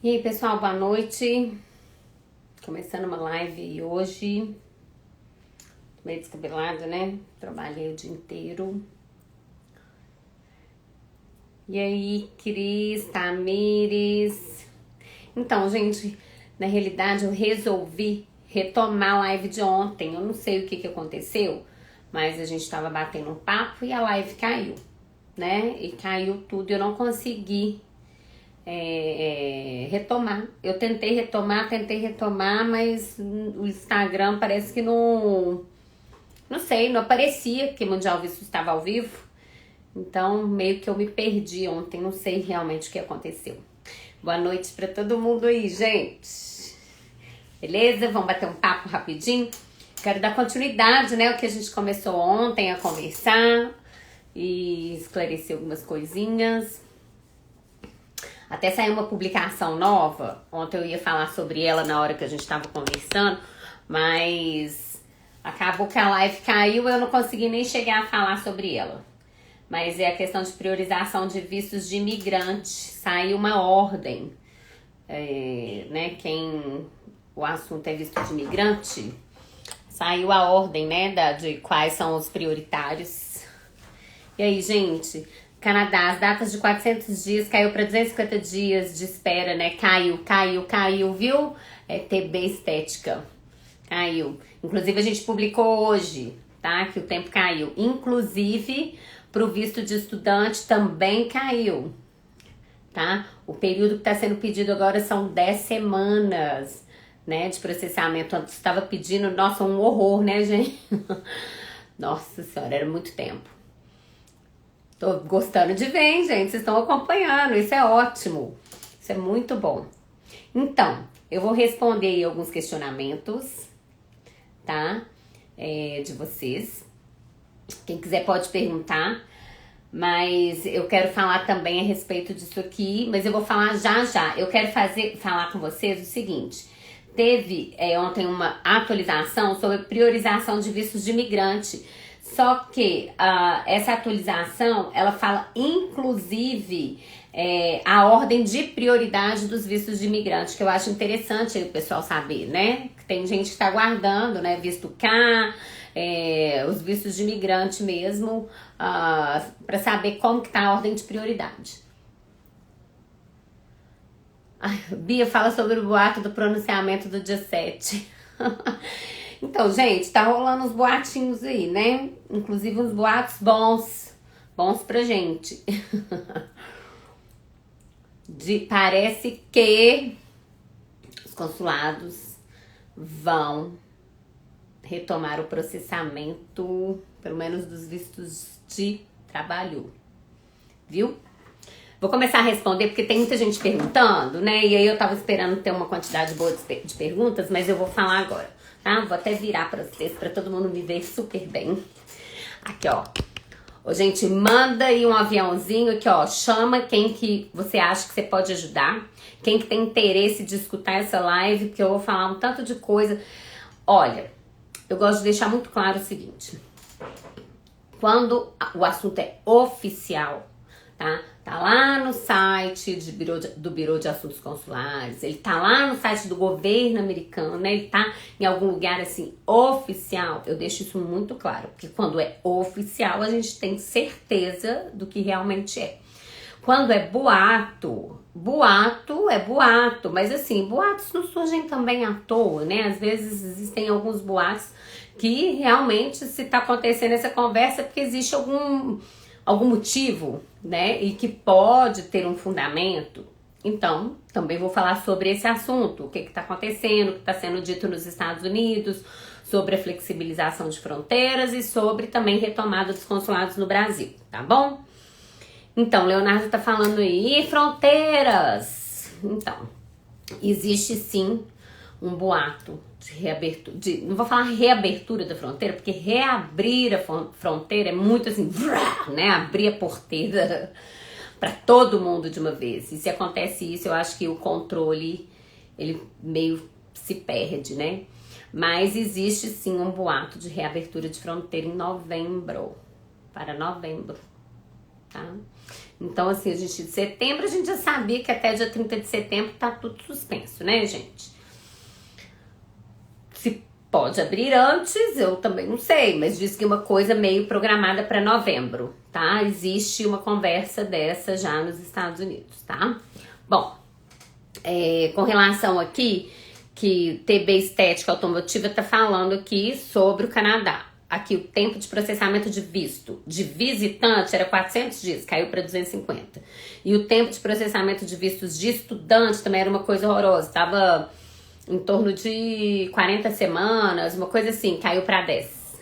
E aí, pessoal, boa noite. Começando uma live hoje. Tô meio descabelada, né? Trabalhei o dia inteiro. E aí, Cris, Tamires? Então, gente, na realidade eu resolvi retomar a live de ontem. Eu não sei o que aconteceu, mas a gente tava batendo um papo e a live caiu, né? E caiu tudo, eu não consegui retomar. Eu tentei retomar, mas o Instagram parece que não sei, não aparecia que Mundial Visto estava ao vivo. Então, meio que eu me perdi ontem, não sei realmente o que aconteceu. Boa noite pra todo mundo aí, gente. Beleza? Vamos bater um papo rapidinho? Quero dar continuidade, né, o que a gente começou ontem a conversar e esclarecer algumas coisinhas. Até saiu uma publicação nova. Ontem eu ia falar sobre ela na hora que a gente estava conversando, mas acabou que a live caiu e eu não consegui nem chegar a falar sobre ela. Mas é a questão de priorização de vistos de imigrante. Saiu uma ordem, né? O assunto é visto de imigrante, saiu a ordem, né? De quais são os prioritários. E aí, gente? Canadá, as datas de 400 dias caiu para 250 dias de espera, né? Caiu, viu? TB Estética. Caiu. Inclusive, a gente publicou hoje, tá? Que o tempo caiu. Inclusive, pro visto de estudante também caiu, tá? O período que está sendo pedido agora são 10 semanas, né? De processamento. Antes estava pedindo, nossa, um horror, né, gente? Nossa senhora, era muito tempo. Tô gostando de ver, hein, gente? Vocês estão acompanhando, isso é ótimo. Isso é muito bom. Então, eu vou responder aí alguns questionamentos, tá? De vocês. Quem quiser pode perguntar, mas eu quero falar também a respeito disso aqui, mas eu vou falar já. Eu quero falar com vocês o seguinte. Teve ontem uma atualização sobre priorização de vistos de imigrante. Só que essa atualização, ela fala inclusive a ordem de prioridade dos vistos de imigrante, que eu acho interessante o pessoal saber, né? Tem gente que tá aguardando, né? Visto K, os vistos de imigrante mesmo, para saber como que tá a ordem de prioridade. Ai, Bia fala sobre o boato do pronunciamento do dia 7. Então, gente, tá rolando uns boatinhos aí, né? Inclusive uns boatos bons pra gente. Parece que os consulados vão retomar o processamento, pelo menos dos vistos de trabalho, viu? Vou começar a responder porque tem muita gente perguntando, né? E aí eu tava esperando ter uma quantidade boa de perguntas, mas eu vou falar agora, tá? Vou até virar pra vocês, pra todo mundo me ver super bem. Aqui, ó. Ô, gente, manda aí um aviãozinho aqui, ó. Chama quem que você acha que você pode ajudar. Quem que tem interesse de escutar essa live, porque eu vou falar um tanto de coisa. Olha, eu gosto de deixar muito claro o seguinte. Quando o assunto é oficial, tá? Tá lá no site do Bureau de Assuntos Consulares, ele tá lá no site do governo americano, né? Ele tá em algum lugar assim, oficial. Eu deixo isso muito claro, porque quando é oficial, a gente tem certeza do que realmente é. Quando é boato é boato, mas assim, boatos não surgem também à toa, né? Às vezes existem alguns boatos que realmente, se tá acontecendo essa conversa, é porque existe algum motivo, né? E que pode ter um fundamento. Então, também vou falar sobre esse assunto, o que está acontecendo, o que está sendo dito nos Estados Unidos, sobre a flexibilização de fronteiras e sobre também retomada dos consulados no Brasil, tá bom? Então, Leonardo tá falando aí, fronteiras! Então, existe sim um boato de reabertura, não vou falar reabertura da fronteira, porque reabrir a fronteira é muito assim, né? Abrir a porteira para todo mundo de uma vez. E se acontece isso, eu acho que o controle, ele meio se perde, né? Mas existe sim um boato de reabertura de fronteira em novembro, para novembro. tá? Então, assim, setembro a gente já sabia que até dia 30 de setembro tá tudo suspenso, né, gente? Se pode abrir antes, eu também não sei, mas diz que uma coisa meio programada para novembro, tá? Existe uma conversa dessa já nos Estados Unidos, tá? Bom, com relação aqui, que TB Estética Automotiva tá falando aqui sobre o Canadá. Aqui o tempo de processamento de visto de visitante era 400 dias, caiu para 250. E o tempo de processamento de vistos de estudante também era uma coisa horrorosa, tava em torno de 40 semanas, uma coisa assim, caiu para 10.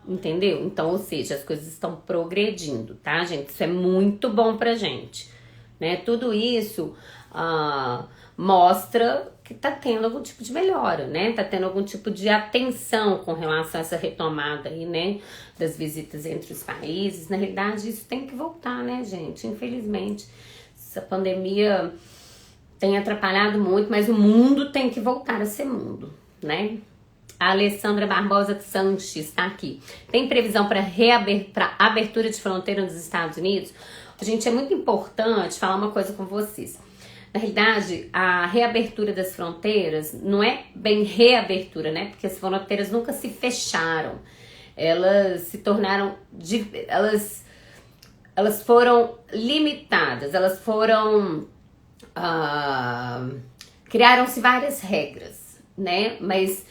Entendeu? Então, ou seja, as coisas estão progredindo, tá, gente? Isso é muito bom pra gente, né? Tudo isso mostra que tá tendo algum tipo de melhora, né? Tá tendo algum tipo de atenção com relação a essa retomada aí, né? Das visitas entre os países. Na realidade, isso tem que voltar, né, gente? Infelizmente, essa pandemia tem atrapalhado muito, mas o mundo tem que voltar a ser mundo, né? A Alessandra Barbosa Sanches está aqui. Tem previsão para abertura de fronteira nos Estados Unidos? Gente, é muito importante falar uma coisa com vocês. Na realidade, a reabertura das fronteiras não é bem reabertura, né? Porque as fronteiras nunca se fecharam. Elas se tornaram... Elas foram limitadas, elas foram... criaram-se várias regras, né? Mas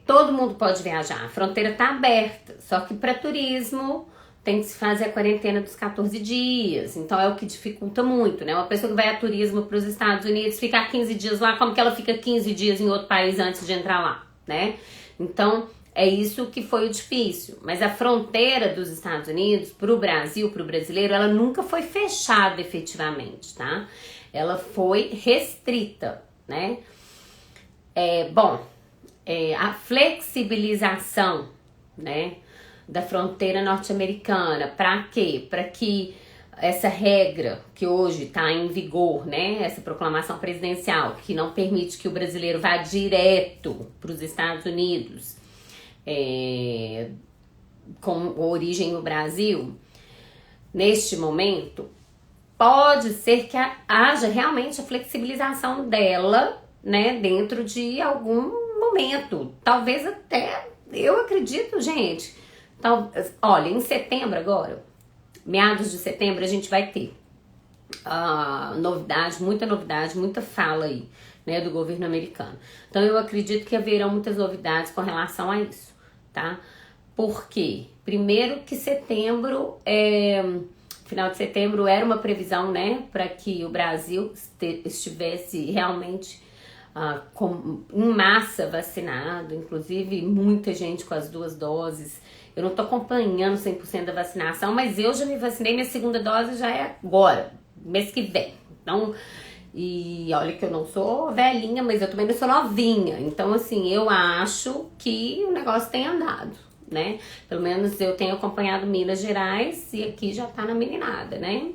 todo mundo pode viajar. A fronteira está aberta, só que para turismo tem que se fazer a quarentena dos 14 dias. Então é o que dificulta muito, né? Uma pessoa que vai a turismo para os Estados Unidos, ficar 15 dias lá, como que ela fica 15 dias em outro país antes de entrar lá, né? Então é isso que foi o difícil. Mas a fronteira dos Estados Unidos para o Brasil, para o brasileiro, ela nunca foi fechada efetivamente, tá? Ela foi restrita, né? A flexibilização, né, da fronteira norte-americana, para quê? Para que essa regra que hoje está em vigor, né, essa proclamação presidencial, que não permite que o brasileiro vá direto para os Estados Unidos, com origem no Brasil, neste momento, pode ser que haja realmente a flexibilização dela, né, dentro de algum momento. Talvez até, eu acredito, gente. Olha, em setembro agora, meados de setembro, a gente vai ter novidade, muita fala aí, né, do governo americano. Então eu acredito que haverão muitas novidades com relação a isso, tá? Por quê? Primeiro que setembro final de setembro era uma previsão, né, para que o Brasil estivesse realmente em massa vacinado, inclusive muita gente com as 2 doses. Eu não tô acompanhando 100% da vacinação, mas eu já me vacinei, minha segunda dose já é agora, mês que vem. Então, e olha que eu não sou velhinha, mas eu também não sou novinha. Então, assim, eu acho que o negócio tem andado, né? Pelo menos eu tenho acompanhado Minas Gerais e aqui já tá na meninada, né?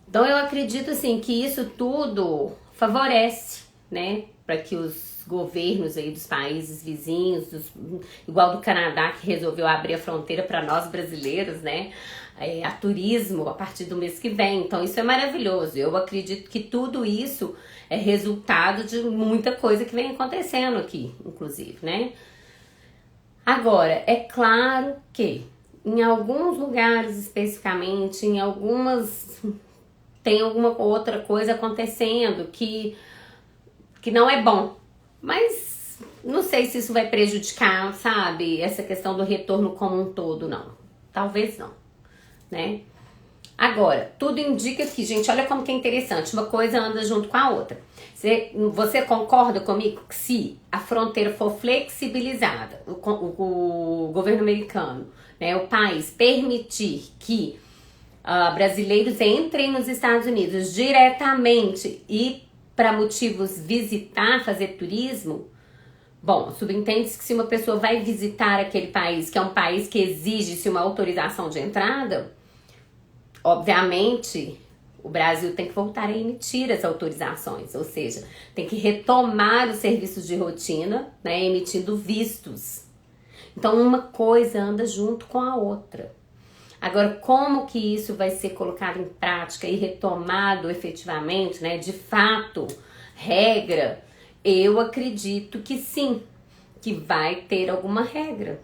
Então eu acredito assim que isso tudo favorece, né, para que os governos aí dos países vizinhos, igual do Canadá que resolveu abrir a fronteira para nós brasileiros, né, a turismo a partir do mês que vem. Então isso é maravilhoso. Eu acredito que tudo isso é resultado de muita coisa que vem acontecendo aqui, inclusive, né? Agora, é claro que em alguns lugares especificamente, tem alguma outra coisa acontecendo que não é bom. Mas não sei se isso vai prejudicar, sabe, essa questão do retorno como um todo, não. Talvez não, né? Agora, tudo indica que, gente, olha como que é interessante, uma coisa anda junto com a outra. Você concorda comigo que se a fronteira for flexibilizada, o governo americano, né, o país permitir que brasileiros entrem nos Estados Unidos diretamente e para motivos visitar, fazer turismo, bom, subentende-se que se uma pessoa vai visitar aquele país, que é um país que exige-se uma autorização de entrada, obviamente o Brasil tem que voltar a emitir as autorizações, ou seja, tem que retomar os serviços de rotina, né, emitindo vistos. Então uma coisa anda junto com a outra. Agora, como que isso vai ser colocado em prática e retomado efetivamente, né? De fato, regra, eu acredito que sim, que vai ter alguma regra.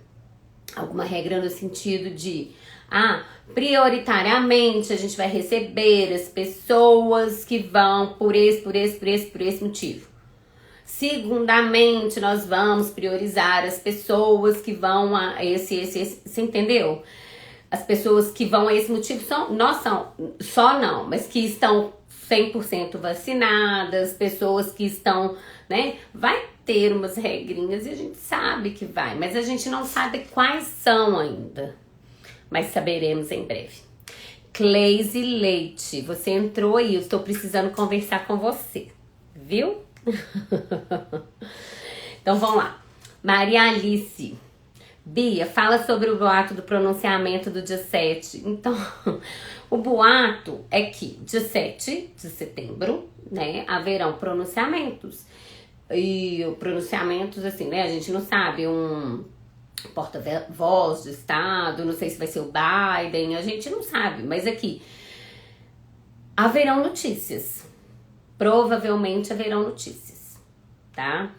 Alguma regra no sentido de, prioritariamente a gente vai receber as pessoas que vão por esse motivo. Segundamente, nós vamos priorizar as pessoas que vão a esse, você entendeu? As pessoas que vão a esse motivo mas que estão 100% vacinadas, pessoas que estão, né? Vai ter umas regrinhas e a gente sabe que vai, mas a gente não sabe quais são ainda. Mas saberemos em breve. Cleise Leite, você entrou aí, eu estou precisando conversar com você, viu? Então vamos lá. Maria Alice. Bia, fala sobre o boato do pronunciamento do dia 7. Então, o boato é que dia 7 de setembro, né, haverão pronunciamentos. E pronunciamentos, assim, né, a gente não sabe, um porta-voz do Estado, não sei se vai ser o Biden, a gente não sabe, mas aqui haverão notícias. Provavelmente haverão notícias, tá?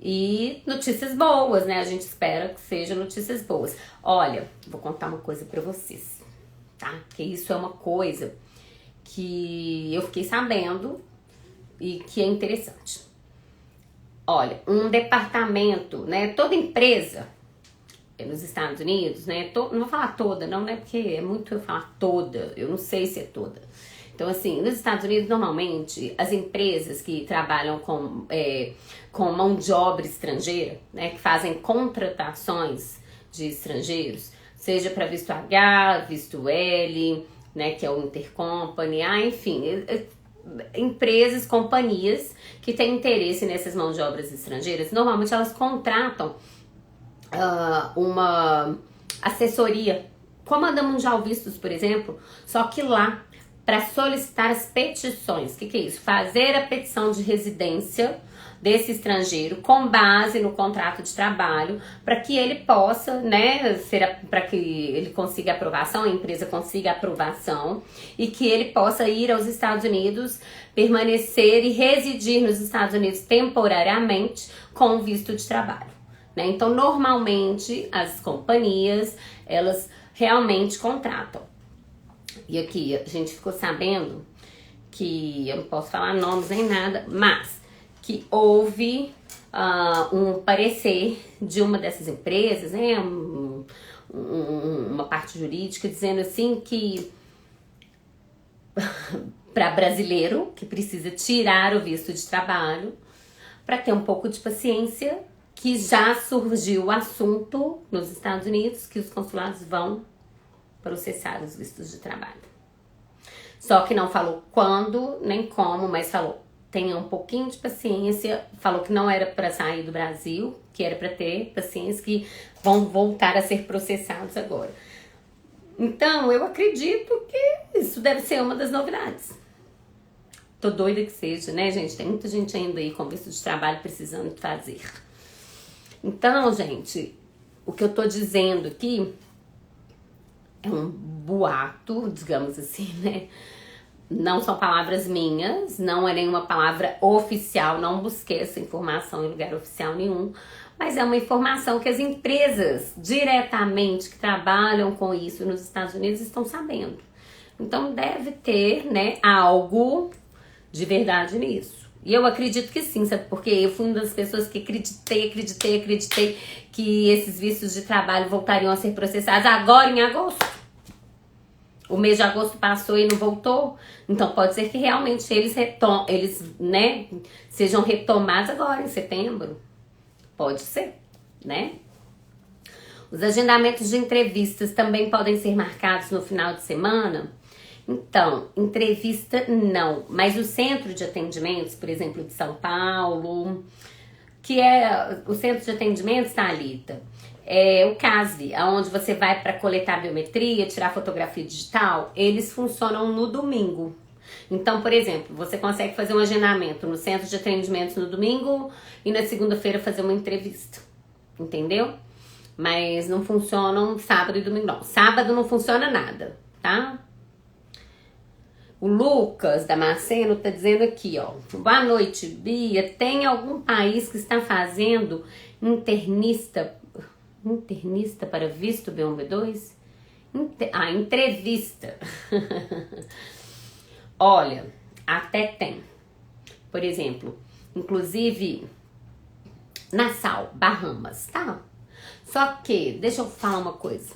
E notícias boas, né? A gente espera que sejam notícias boas. Olha, vou contar uma coisa pra vocês, tá? Porque isso é uma coisa que eu fiquei sabendo e que é interessante. Olha, um departamento, né? Toda empresa nos Estados Unidos, né? Não vou falar toda, não, né? Porque é muito eu falar toda. Eu não sei se é toda. Então, assim, nos Estados Unidos, normalmente, as empresas que trabalham com mão de obra estrangeira, né, que fazem contratações de estrangeiros, seja para visto H, visto L, né, que é o Intercompany, enfim, empresas, companhias que têm interesse nessas mãos de obras estrangeiras, normalmente elas contratam uma assessoria, como a da Mundial Vistos, por exemplo, só que lá, para solicitar as petições. O que é isso? Fazer a petição de residência desse estrangeiro com base no contrato de trabalho, para que ele possa, né, para que ele consiga aprovação, a empresa consiga aprovação e que ele possa ir aos Estados Unidos, permanecer e residir nos Estados Unidos temporariamente com visto de trabalho, né? Então, normalmente, as companhias, elas realmente contratam. E aqui a gente ficou sabendo que, eu não posso falar nomes nem nada, mas que houve um parecer de uma dessas empresas, né, uma parte jurídica, dizendo assim que para brasileiro que precisa tirar o visto de trabalho, para ter um pouco de paciência, que já surgiu o assunto nos Estados Unidos que os consulados vão processar os vistos de trabalho. Só que não falou quando, nem como, mas falou, tenha um pouquinho de paciência, falou que não era para sair do Brasil, que era para ter paciência, que vão voltar a ser processados agora. Então, eu acredito que isso deve ser uma das novidades. Tô doida que seja, né, gente? Tem muita gente ainda aí com visto de trabalho precisando fazer. Então, gente, o que eu tô dizendo aqui é um boato, digamos assim, né? Não são palavras minhas, não é nenhuma palavra oficial, não busquei essa informação em lugar oficial nenhum, mas é uma informação que as empresas diretamente que trabalham com isso nos Estados Unidos estão sabendo. Então deve ter, né, algo de verdade nisso. E eu acredito que sim, sabe? Porque eu fui uma das pessoas que acreditei que esses vistos de trabalho voltariam a ser processados agora em agosto. O mês de agosto passou e não voltou. Então pode ser que realmente eles né, sejam retomados agora em setembro. Pode ser, né? Os agendamentos de entrevistas também podem ser marcados no final de semana. Então, entrevista não, mas o centro de atendimentos, por exemplo, de São Paulo, que é o centro de atendimentos, Thalita, é o CASV, onde você vai para coletar biometria, tirar fotografia digital, eles funcionam no domingo. Então, por exemplo, você consegue fazer um agendamento no centro de atendimentos no domingo e na segunda-feira fazer uma entrevista, entendeu? Mas não funcionam sábado e domingo, não. Sábado não funciona nada, tá? O Lucas Damasceno tá dizendo aqui, ó. Boa noite, Bia. Tem algum país que está fazendo internista para visto B1, B2? Entrevista. Olha, até tem. Por exemplo, inclusive, Nassau, Bahamas, tá? Só que, deixa eu falar uma coisa.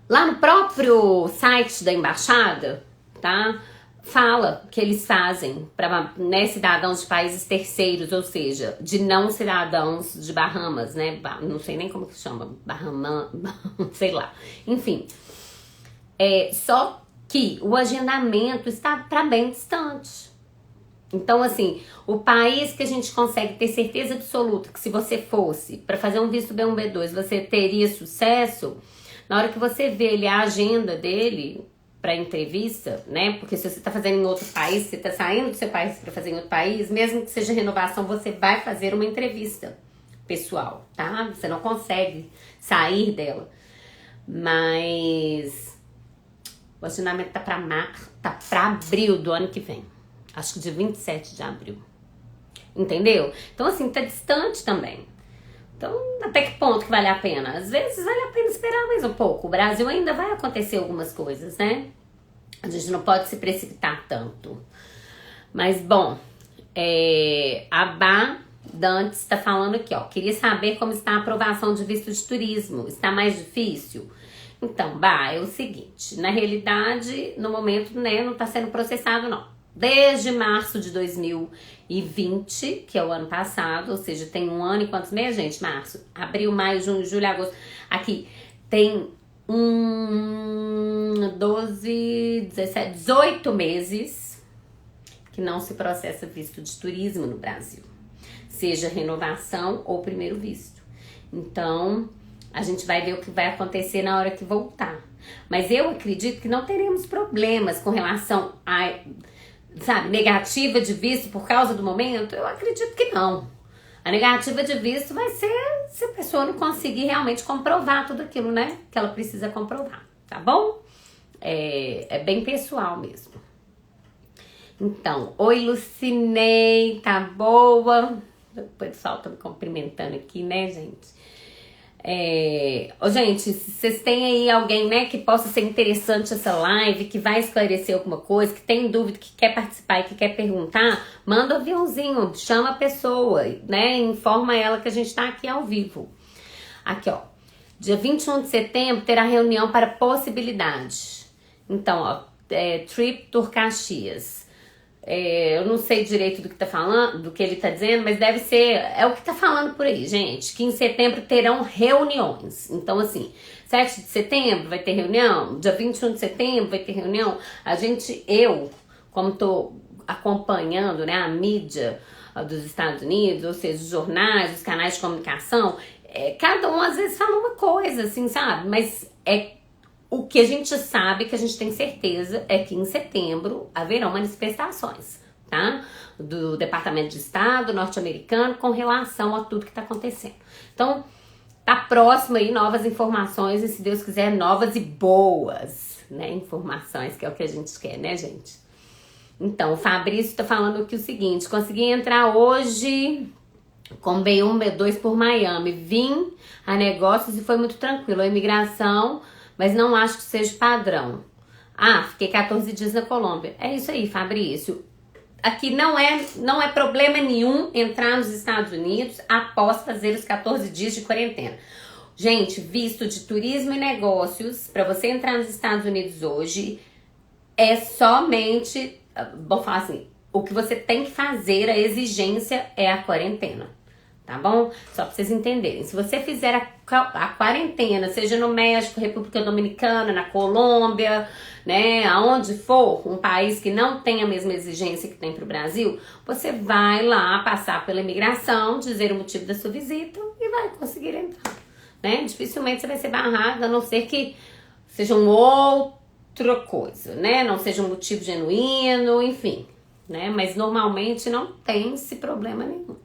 Lá no próprio site da embaixada, tá? Fala que eles fazem para, né, cidadãos de países terceiros, ou seja, de não cidadãos de Bahamas, né? Não sei nem como que chama, Bahama, sei lá. Enfim, só que o agendamento está para bem distante. Então, assim, o país que a gente consegue ter certeza absoluta que se você fosse para fazer um visto B1, B2, você teria sucesso, na hora que você vê ele, a agenda dele para entrevista, né? Porque se você tá fazendo em outro país, você tá saindo do seu país para fazer em outro país, mesmo que seja renovação, você vai fazer uma entrevista pessoal, tá? Você não consegue sair dela. Mas o agendamento tá pra abril do ano que vem. Acho que dia 27 de abril. Entendeu? Então, assim, tá distante também. Então, até que ponto que vale a pena? Às vezes vale a pena esperar mais um pouco. O Brasil ainda vai acontecer algumas coisas, né? A gente não pode se precipitar tanto. Mas, bom, a Bá Dantes está falando aqui, ó. Queria saber como está a aprovação de visto de turismo. Está mais difícil? Então, Bá, é o seguinte. Na realidade, no momento, né, não está sendo processado, não. Desde março de 2020, que é o ano passado, ou seja, tem um ano e quantos meses, gente? Março, abril, maio, junho, julho, agosto. Aqui tem 12, 17, 18 meses que não se processa visto de turismo no Brasil. Seja renovação ou primeiro visto. Então, a gente vai ver o que vai acontecer na hora que voltar. Mas eu acredito que não teremos problemas com relação a... sabe, negativa de visto por causa do momento? Eu acredito que não. A negativa de visto vai ser se a pessoa não conseguir realmente comprovar tudo aquilo, né? Que ela precisa comprovar, tá bom? É bem pessoal mesmo. Então, oi Lucinei, tá boa? O pessoal tá me cumprimentando aqui, né, gente? Gente, se vocês têm aí alguém, né, que possa ser interessante essa live, que vai esclarecer alguma coisa, que tem dúvida, que quer participar e que quer perguntar, manda um aviãozinho, chama a pessoa, né, informa ela que a gente tá aqui ao vivo. Aqui, ó, dia 21 de setembro terá reunião para possibilidades. Então, ó, Trip Tour Caxias. Eu não sei direito do que tá falando, do que ele tá dizendo, mas deve ser, é o que tá falando por aí, gente, que em setembro terão reuniões. Então, assim, 7 de setembro vai ter reunião, dia 21 de setembro vai ter reunião. Eu, como tô acompanhando, né, a mídia dos Estados Unidos, ou seja, os jornais, os canais de comunicação, cada um às vezes fala uma coisa, assim, sabe? Mas o que a gente sabe, que a gente tem certeza, é que em setembro haverão manifestações, tá? Do Departamento de Estado norte-americano com relação a tudo que tá acontecendo. Então, tá próximo aí novas informações e, se Deus quiser, novas e boas, né? Informações, que é o que a gente quer, né, gente? Então, o Fabrício tá falando aqui o seguinte: consegui entrar hoje com B1, B2 por Miami. Vim a negócios e foi muito tranquilo. A imigração... mas não acho que seja padrão. Fiquei 14 dias na Colômbia. É isso aí, Fabrício. Aqui não é problema nenhum entrar nos Estados Unidos após fazer os 14 dias de quarentena. Gente, visto de turismo e negócios, para você entrar nos Estados Unidos hoje, é somente, vou falar assim, o que você tem que fazer, a exigência é a quarentena. Tá bom? Só pra vocês entenderem. Se você fizer a quarentena, seja no México, República Dominicana, na Colômbia, né, aonde for, um país que não tem a mesma exigência que tem pro Brasil, você vai lá passar pela imigração, dizer o motivo da sua visita e vai conseguir entrar, né? Dificilmente você vai ser barrado, a não ser que seja uma outra coisa, né? Não seja um motivo genuíno, enfim, né? Mas normalmente não tem esse problema nenhum.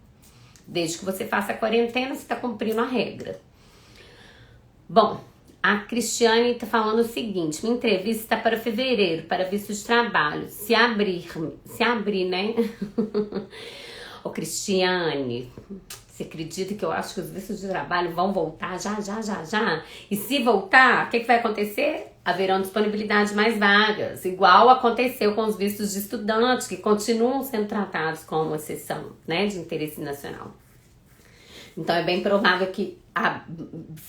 Desde que você faça a quarentena, você está cumprindo a regra. Bom, a Cristiane tá falando o seguinte: minha entrevista está para fevereiro, para visto de trabalho. Se abrir, né? Ô, Cristiane, você acredita que eu acho que os vistos de trabalho vão voltar já? E se voltar, o que vai acontecer? Haverão disponibilidade de mais vagas, igual aconteceu com os vistos de estudantes, que continuam sendo tratados como exceção, né, de interesse nacional. Então é bem provável que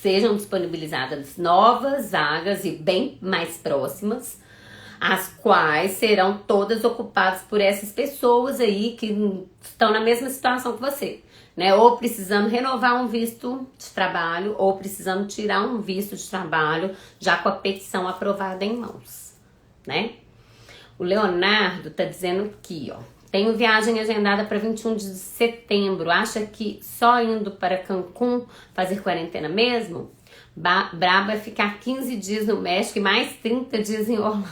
sejam disponibilizadas novas vagas e bem mais próximas, as quais serão todas ocupadas por essas pessoas aí que estão na mesma situação que você, né? Ou precisando renovar um visto de trabalho, ou precisando tirar um visto de trabalho já com a petição aprovada em mãos, né? O Leonardo tá dizendo aqui, ó: tenho viagem agendada para 21 de setembro. Acha que só indo para Cancún fazer quarentena mesmo? Brabo é ficar 15 dias no México e mais 30 dias em Orlando.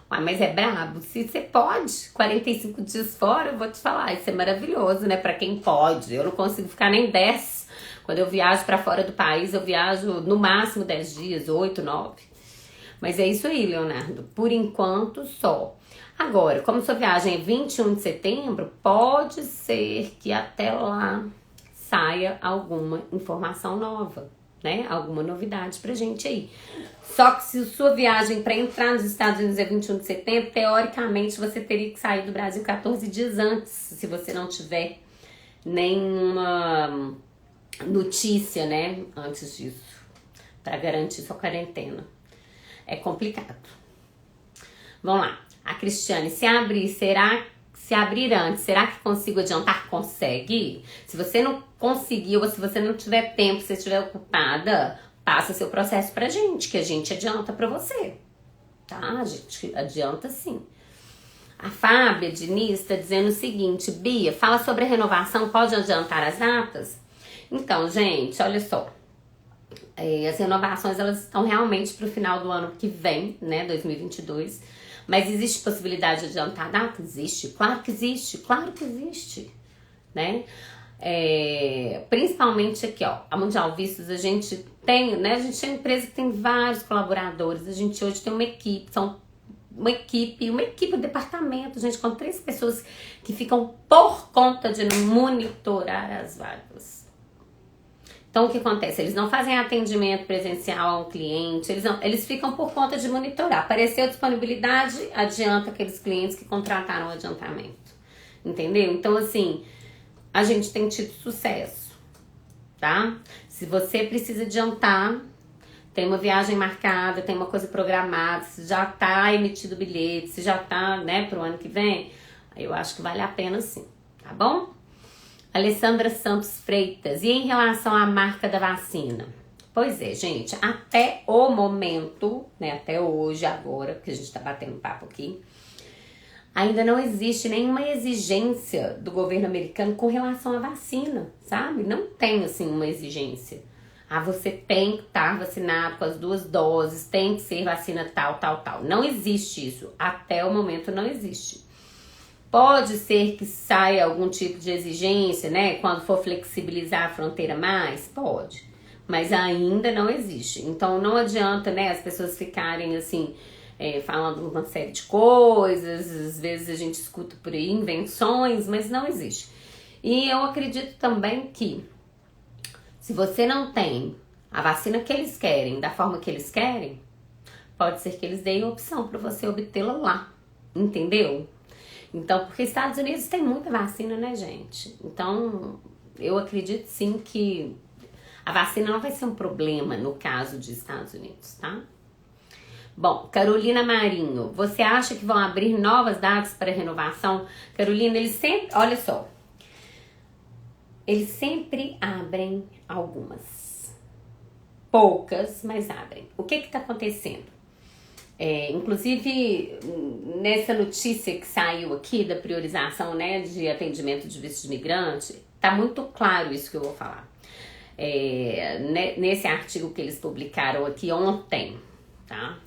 Mas é brabo. Se você pode, 45 dias fora, eu vou te falar, isso é maravilhoso, né? Pra quem pode. Eu não consigo ficar nem 10. Quando eu viajo pra fora do país, eu viajo no máximo 10 dias, 8, 9. Mas é isso aí, Leonardo. Por enquanto, só. Agora, como sua viagem é 21 de setembro, pode ser que até lá saia alguma informação nova, né? Alguma novidade pra gente aí. Só que se sua viagem para entrar nos Estados Unidos é 21 de setembro, teoricamente você teria que sair do Brasil 14 dias antes, se você não tiver nenhuma notícia, né, antes disso, para garantir sua quarentena. É complicado. Vamos lá. A Cristiane: se abrir antes, será que consigo adiantar? Consegue. Se você não conseguir, ou se você não tiver tempo, se você estiver ocupada, passa seu processo pra gente, que a gente adianta pra você, tá? A gente adianta sim. A Fábia Diniz tá dizendo o seguinte: Bia, fala sobre a renovação, pode adiantar as datas? Então, gente, olha só. As renovações, elas estão realmente pro final do ano que vem, né, 2022. Mas existe possibilidade de adiantar a data? Existe, claro que existe, né? Principalmente aqui, ó, a Mundial Vistos, a gente tem, né? A gente é uma empresa que tem vários colaboradores. A gente hoje tem uma equipe, uma equipe, um departamento, gente, com 3 pessoas que ficam por conta de monitorar as vagas. Então, o que acontece? Eles não fazem atendimento presencial a um cliente, eles ficam por conta de monitorar. Apareceu disponibilidade, adianta aqueles clientes que contrataram o adiantamento. Entendeu? Então, assim, a gente tem tido sucesso, tá? Se você precisa adiantar, tem uma viagem marcada, tem uma coisa programada, se já tá emitido o bilhete, se já tá, né, pro ano que vem, eu acho que vale a pena sim, tá bom? Alessandra Santos Freitas: e em relação à marca da vacina? Pois é, gente, até o momento, né, até hoje, agora, que a gente tá batendo papo aqui, ainda não existe nenhuma exigência do governo americano com relação à vacina, sabe? Não tem, assim, uma exigência. Você tem que estar vacinado com as 2 doses, tem que ser vacina tal. Não existe isso. Até o momento não existe. Pode ser que saia algum tipo de exigência, né? Quando for flexibilizar a fronteira mais, pode. Mas ainda não existe. Então não adianta, né, as pessoas ficarem assim, falando uma série de coisas. Às vezes a gente escuta por aí invenções, mas não existe. E eu acredito também que se você não tem a vacina que eles querem, da forma que eles querem, pode ser que eles deem opção para você obtê-la lá, entendeu? Então, porque Estados Unidos tem muita vacina, né, gente? Então, eu acredito sim que a vacina não vai ser um problema no caso de Estados Unidos, tá? Bom, Carolina Marinho: você acha que vão abrir novas datas para renovação? Carolina, eles sempre, olha só, eles sempre abrem algumas. Poucas, mas abrem. O que tá acontecendo? Inclusive, nessa notícia que saiu aqui da priorização, né, de atendimento de visto de migrante, tá muito claro isso que eu vou falar. Nesse artigo que eles publicaram aqui ontem, tá?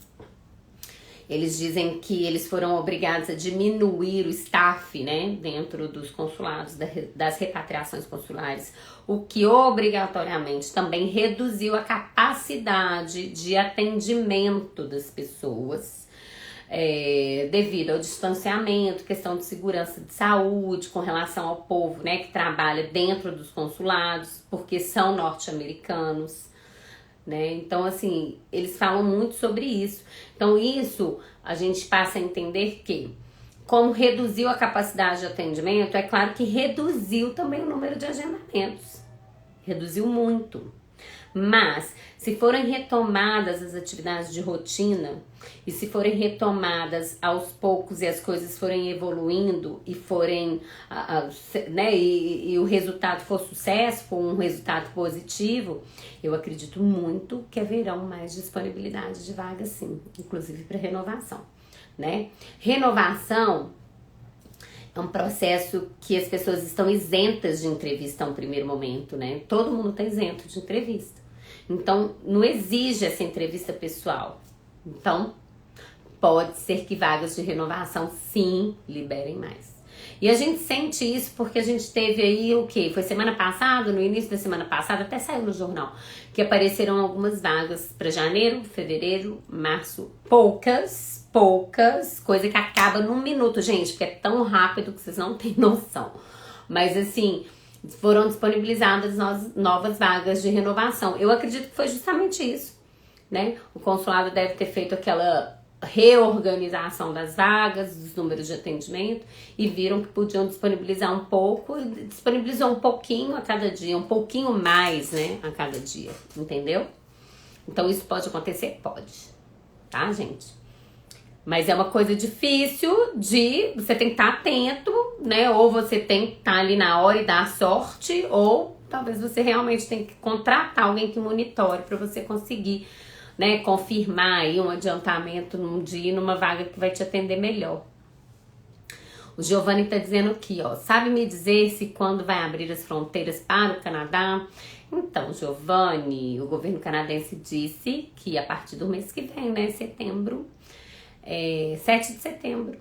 Eles dizem que eles foram obrigados a diminuir o staff, né, dentro dos consulados, das repatriações consulares, o que obrigatoriamente também reduziu a capacidade de atendimento das pessoas, devido ao distanciamento, questão de segurança de saúde com relação ao povo, né, que trabalha dentro dos consulados, porque são norte-americanos. Né? Então, assim, eles falam muito sobre isso. Então, isso a gente passa a entender que, como reduziu a capacidade de atendimento, é claro que reduziu também o número de agendamentos. Reduziu muito. Mas, se forem retomadas as atividades de rotina e se forem retomadas aos poucos e as coisas forem evoluindo e forem, né, e o resultado for sucesso, for um resultado positivo, eu acredito muito que haverão mais disponibilidade de vagas, sim, inclusive para renovação, né? Renovação é um processo que as pessoas estão isentas de entrevista a um primeiro momento, né? Todo mundo está isento de entrevista. Então, não exige essa entrevista pessoal. Então, pode ser que vagas de renovação, sim, liberem mais. E a gente sente isso porque a gente teve aí o quê? Foi semana passada, no início da semana passada, até saiu no jornal, que apareceram algumas vagas para janeiro, fevereiro, março. Poucas, coisa que acaba num minuto, gente, porque é tão rápido que vocês não têm noção. Mas assim, foram disponibilizadas novas vagas de renovação. Eu acredito que foi justamente isso, né? O consulado deve ter feito aquela reorganização das vagas, dos números de atendimento, e viram que podiam disponibilizar um pouco, e disponibilizou um pouquinho a cada dia, um pouquinho mais, né, a cada dia, entendeu? Então isso pode acontecer? Pode, tá, gente? Mas é uma coisa difícil de... Você tem que estar atento, né? Ou você tem que estar ali na hora e dar sorte, ou talvez você realmente tenha que contratar alguém que monitore para você conseguir, né, confirmar aí um adiantamento num dia, numa vaga que vai te atender melhor. O Giovanni tá dizendo aqui, ó, sabe me dizer se quando vai abrir as fronteiras para o Canadá? Então, Giovanni, o governo canadense disse que a partir do mês que vem, né, setembro, 7 de setembro,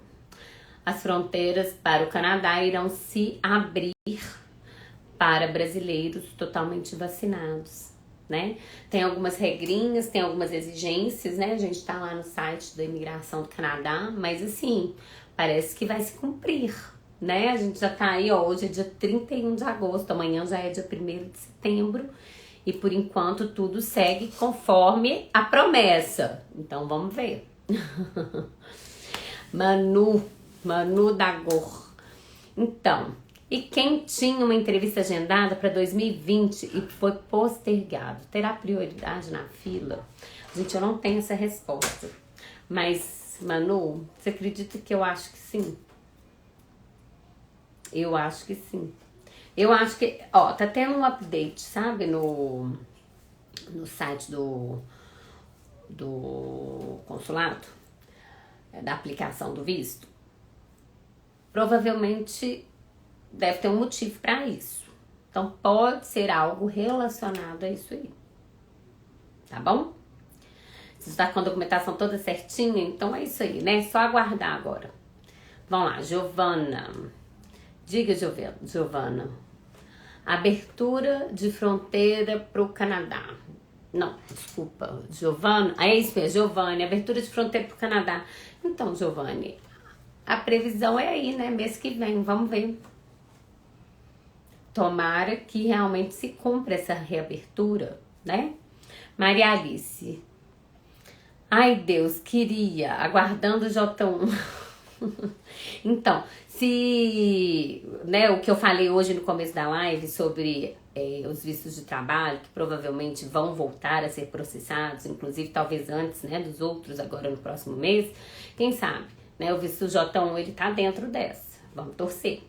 as fronteiras para o Canadá irão se abrir para brasileiros totalmente vacinados, né? Tem algumas regrinhas, tem algumas exigências, né? A gente tá lá no site da imigração do Canadá, mas assim, parece que vai se cumprir, né? A gente já tá aí, ó, hoje é dia 31 de agosto, amanhã já é dia 1º de setembro, e por enquanto tudo segue conforme a promessa. Então vamos ver. Manu Dagor. Então, e quem tinha uma entrevista agendada para 2020 e foi postergado, terá prioridade na fila? Gente, eu não tenho essa resposta. Mas, Manu, você acredita que eu acho que sim? Eu acho que sim. Eu acho que, ó, tá tendo um update, sabe, no site do consulado, da aplicação do visto. Provavelmente deve ter um motivo para isso. Então pode ser algo relacionado a isso aí. Tá bom? Se está com a documentação toda certinha, então é isso aí, né? Só aguardar agora. Vamos lá, Giovana. Diga, Giovana. Abertura de fronteira para o Canadá. Não, desculpa, Giovana. É isso mesmo, Giovanni. Abertura de fronteira para o Canadá. Então, Giovanni, a previsão é aí, né? Mês que vem, vamos ver. Tomara que realmente se cumpra essa reabertura, né? Maria Alice. Ai, Deus, queria. Aguardando o J1. Então, se, né, o que eu falei hoje no começo da live sobre os vistos de trabalho, que provavelmente vão voltar a ser processados, inclusive talvez antes, né, dos outros agora no próximo mês, quem sabe, né, o visto J1 ele tá dentro dessa, vamos torcer.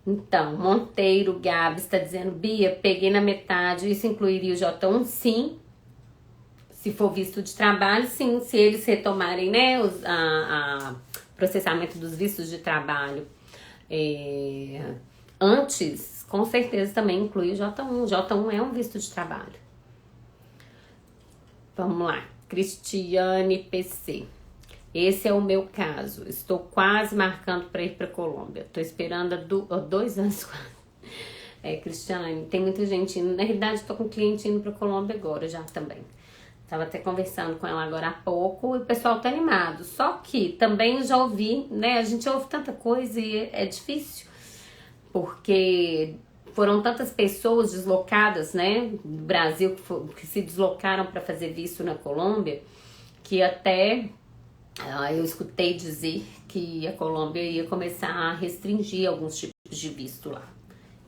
Então, Monteiro Gabs está dizendo, Bia, peguei na metade, isso incluiria o J1? Sim. Se for visto de trabalho, sim. Se eles retomarem, né, processamento dos vistos de trabalho antes, com certeza também inclui o J1. O J1 é um visto de trabalho. Vamos lá. Cristiane PC. Esse é o meu caso. Estou quase marcando para ir para Colômbia. Estou esperando há 2 anos quase. Cristiane, tem muita gente indo. Na realidade, estou com um cliente indo para Colômbia agora já também. Estava até conversando com ela agora há pouco e o pessoal tá animado. Só que também já ouvi, né? A gente ouve tanta coisa e é difícil. Porque foram tantas pessoas deslocadas, né? Do Brasil que se deslocaram para fazer visto na Colômbia, que até eu escutei dizer que a Colômbia ia começar a restringir alguns tipos de visto lá.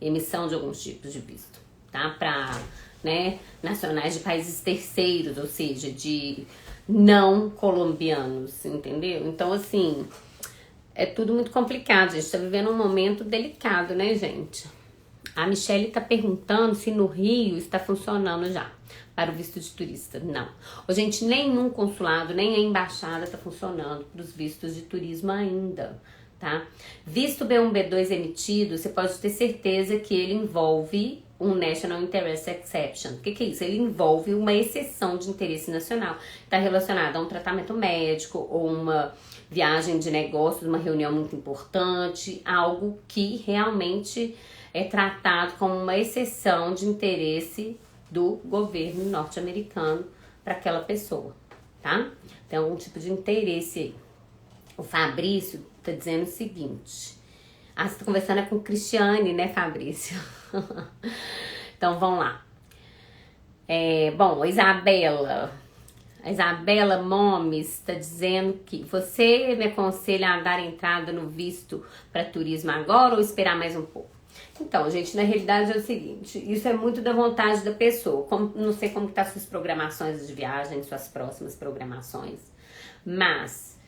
Emissão de alguns tipos de visto, tá? Para, né, nacionais de países terceiros, ou seja, de não colombianos, entendeu? Então, assim, é tudo muito complicado. A gente tá vivendo um momento delicado, né, gente? A Michelle tá perguntando se no Rio está funcionando já para o visto de turista. Não. Gente, nenhum consulado, nem a embaixada tá funcionando para os vistos de turismo ainda, tá? Visto B1, B2 emitido, você pode ter certeza que ele envolve um National Interest Exception. O que é isso? Ele envolve uma exceção de interesse nacional. Está relacionado a um tratamento médico ou uma viagem de negócios, uma reunião muito importante, algo que realmente é tratado como uma exceção de interesse do governo norte-americano para aquela pessoa, tá? Tem algum tipo de interesse aí. O Fabrício tá dizendo o seguinte. Você tá conversando com Cristiane, né, Fabrício? Então, vamos lá. Bom, a Isabela Momes está dizendo que você me aconselha a dar entrada no visto para turismo agora ou esperar mais um pouco? Então, gente, na realidade é o seguinte, isso é muito da vontade da pessoa. Não sei como tá suas programações de viagem, suas próximas programações, mas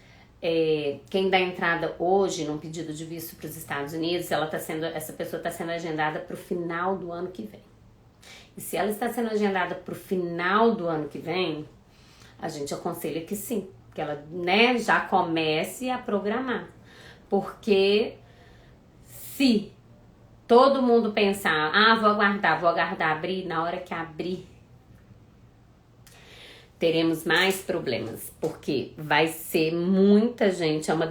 quem dá entrada hoje num pedido de visto para os Estados Unidos, essa pessoa está sendo agendada para o final do ano que vem. E se ela está sendo agendada para o final do ano que vem, a gente aconselha que sim, que ela, né, já comece a programar. Porque se todo mundo pensar, vou aguardar abrir, na hora que abrir, teremos mais problemas, porque vai ser muita gente, é uma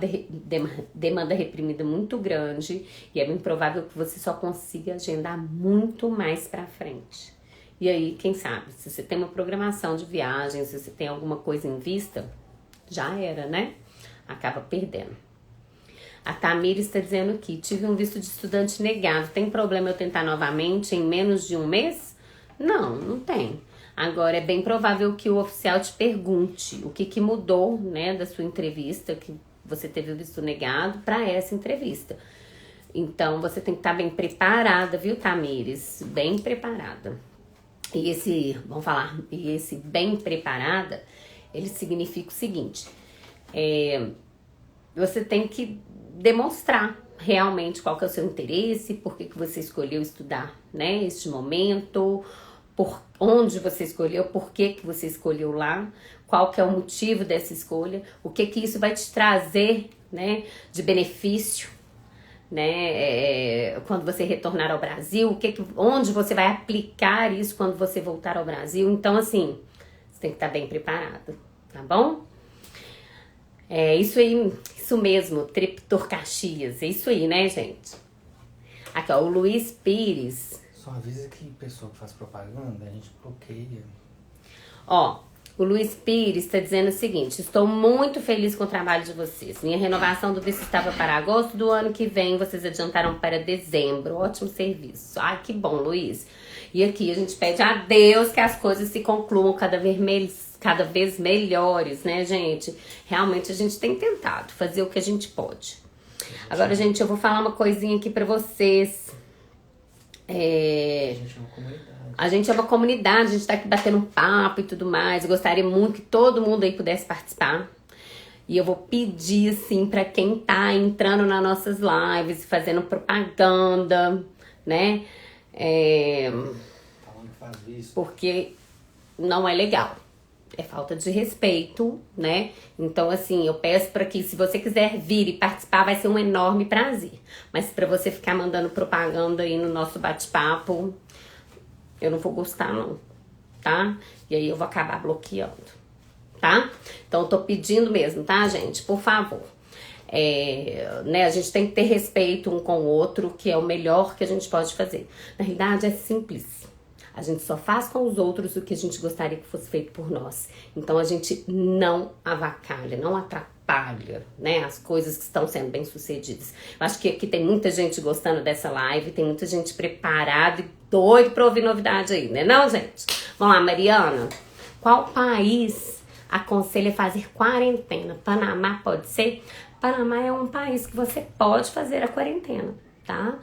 demanda reprimida muito grande e é bem provável que você só consiga agendar muito mais pra frente. E aí, quem sabe, se você tem uma programação de viagem, se você tem alguma coisa em vista, já era, né? Acaba perdendo. A Tamires está dizendo aqui, tive um visto de estudante negado, tem problema eu tentar novamente em menos de um mês? Não, não tem. Agora, é bem provável que o oficial te pergunte o que mudou, né, da sua entrevista, que você teve o visto negado, para essa entrevista. Então, você tem que estar bem preparada, viu, Tamires? Bem preparada. E esse bem preparada, ele significa o seguinte, você tem que demonstrar realmente qual que é o seu interesse, por que você escolheu estudar, né, este momento, por onde você escolheu, por que você escolheu lá, qual que é o motivo dessa escolha, o que isso vai te trazer, né, de benefício, né, quando você retornar ao Brasil, onde você vai aplicar isso quando você voltar ao Brasil. Então, assim, você tem que estar bem preparado, tá bom? Isso aí, isso mesmo, Triptor Caxias, é isso aí, né, gente? Aqui, ó, o Luiz Pires. Só avisa que pessoa que faz propaganda, a gente bloqueia. Ó, o Luiz Pires está dizendo o seguinte, estou muito feliz com o trabalho de vocês. Minha renovação do visto estava para agosto do ano que vem, vocês adiantaram para dezembro. Ótimo serviço. Ai, que bom, Luiz. E aqui a gente pede a Deus que as coisas se concluam cada vez melhores, né, gente? Realmente a gente tem tentado fazer o que a gente pode. Agora, gente, eu vou falar uma coisinha aqui pra vocês. A gente é uma comunidade, a gente tá aqui batendo um papo e tudo mais. Eu gostaria muito que todo mundo aí pudesse participar. E eu vou pedir, assim, pra quem tá entrando nas nossas lives, fazendo propaganda, né? Falando que faz isso. Porque não é legal. É falta de respeito, né? Então, assim, eu peço pra que, se você quiser vir e participar, vai ser um enorme prazer. Mas pra você ficar mandando propaganda aí no nosso bate-papo, eu não vou gostar, não, tá? E aí eu vou acabar bloqueando, tá? Então, eu tô pedindo mesmo, tá, gente? Por favor. Né, a gente tem que ter respeito um com o outro, que é o melhor que a gente pode fazer. Na realidade, é simples. A gente só faz com os outros o que a gente gostaria que fosse feito por nós. Então, a gente não avacalha, não atrapalha, né, as coisas que estão sendo bem-sucedidas. Eu acho que aqui tem muita gente gostando dessa live, tem muita gente preparada e doido pra ouvir novidade aí, né não, gente? Vamos lá, Mariana. Qual país aconselha fazer quarentena? Panamá pode ser? Panamá é um país que você pode fazer a quarentena, tá?